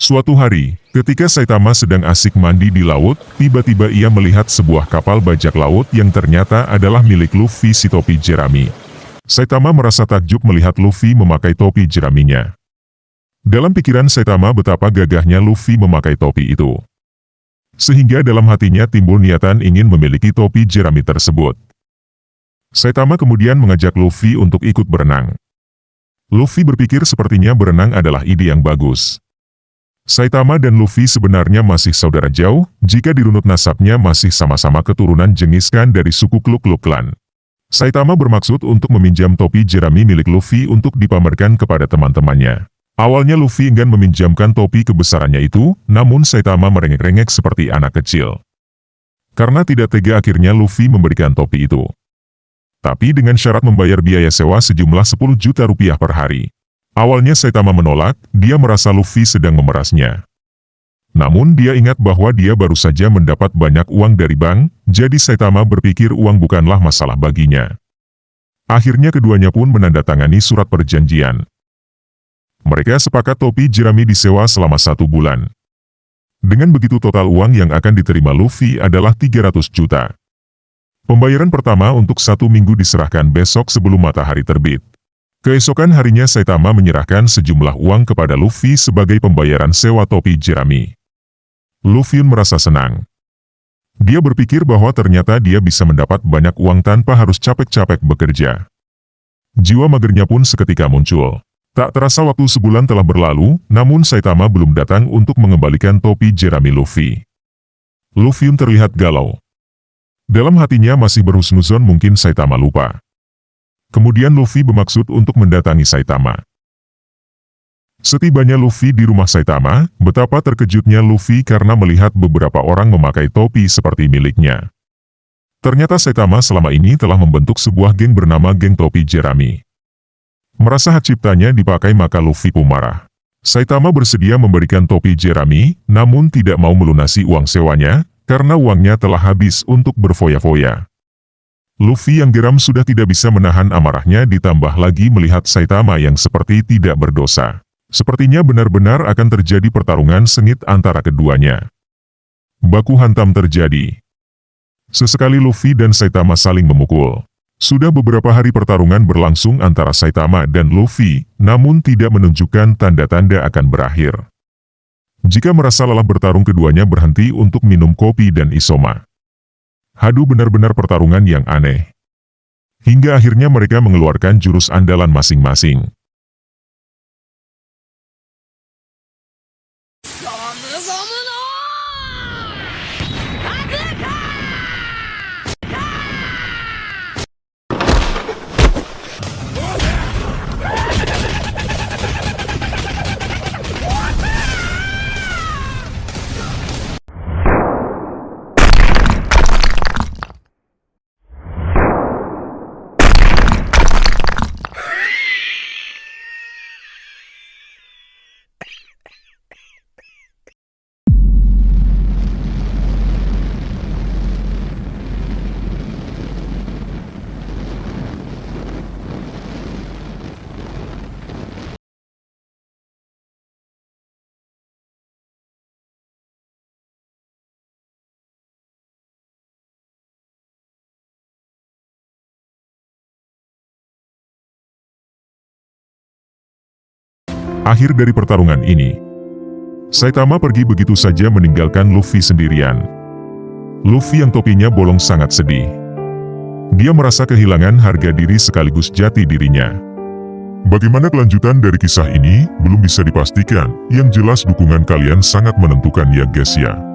Suatu hari, ketika Saitama sedang asik mandi di laut, tiba-tiba ia melihat sebuah kapal bajak laut yang ternyata adalah milik Luffy si topi jerami. Saitama merasa takjub melihat Luffy memakai topi jeraminya. Dalam pikiran Saitama betapa gagahnya Luffy memakai topi itu. Sehingga dalam hatinya timbul niatan ingin memiliki topi jerami tersebut. Saitama kemudian mengajak Luffy untuk ikut berenang. Luffy berpikir sepertinya berenang adalah ide yang bagus. Saitama dan Luffy sebenarnya masih saudara jauh, jika dirunut nasabnya masih sama-sama keturunan jengiskan dari suku Kluk-Kluk Klan. Saitama bermaksud untuk meminjam topi jerami milik Luffy untuk dipamerkan kepada teman-temannya. Awalnya Luffy enggan meminjamkan topi kebesarannya itu, namun Saitama merengek-rengek seperti anak kecil. Karena tidak tega akhirnya Luffy memberikan topi itu. Tapi dengan syarat membayar biaya sewa sejumlah 10 juta rupiah per hari. Awalnya Saitama menolak, dia merasa Luffy sedang memerasnya. Namun dia ingat bahwa dia baru saja mendapat banyak uang dari bank, jadi Saitama berpikir uang bukanlah masalah baginya. Akhirnya keduanya pun menandatangani surat perjanjian. Mereka sepakat topi jerami disewa selama 1 bulan. Dengan begitu total uang yang akan diterima Luffy adalah 300 juta. Pembayaran pertama untuk 1 minggu diserahkan besok sebelum matahari terbit. Keesokan harinya Saitama menyerahkan sejumlah uang kepada Luffy sebagai pembayaran sewa topi jerami. Luffy merasa senang. Dia berpikir bahwa ternyata dia bisa mendapat banyak uang tanpa harus capek-capek bekerja. Jiwa magernya pun seketika muncul. Tak terasa waktu sebulan telah berlalu, namun Saitama belum datang untuk mengembalikan topi jerami Luffy. Luffy terlihat galau. Dalam hatinya masih berhusnuzon mungkin Saitama lupa. Kemudian Luffy bermaksud untuk mendatangi Saitama. Setibanya Luffy di rumah Saitama, betapa terkejutnya Luffy karena melihat beberapa orang memakai topi seperti miliknya. Ternyata Saitama selama ini telah membentuk sebuah geng bernama Geng Topi Jerami. Merasa hak ciptanya dipakai maka Luffy pun marah. Saitama bersedia memberikan topi jerami, namun tidak mau melunasi uang sewanya, karena uangnya telah habis untuk berfoya-foya. Luffy yang geram sudah tidak bisa menahan amarahnya ditambah lagi melihat Saitama yang seperti tidak berdosa. Sepertinya benar-benar akan terjadi pertarungan sengit antara keduanya. Baku hantam terjadi. Sesekali Luffy dan Saitama saling memukul. Sudah beberapa hari pertarungan berlangsung antara Saitama dan Luffy, namun tidak menunjukkan tanda-tanda akan berakhir. Jika merasa lelah bertarung keduanya berhenti untuk minum kopi dan isoma. Haduh benar-benar pertarungan yang aneh. Hingga akhirnya mereka mengeluarkan jurus andalan masing-masing. Akhir dari pertarungan ini, Saitama pergi begitu saja meninggalkan Luffy sendirian. Luffy yang topinya bolong sangat sedih. Dia merasa kehilangan harga diri sekaligus jati dirinya. Bagaimana kelanjutan dari kisah ini, belum bisa dipastikan. Yang jelas dukungan kalian sangat menentukan ya guys ya.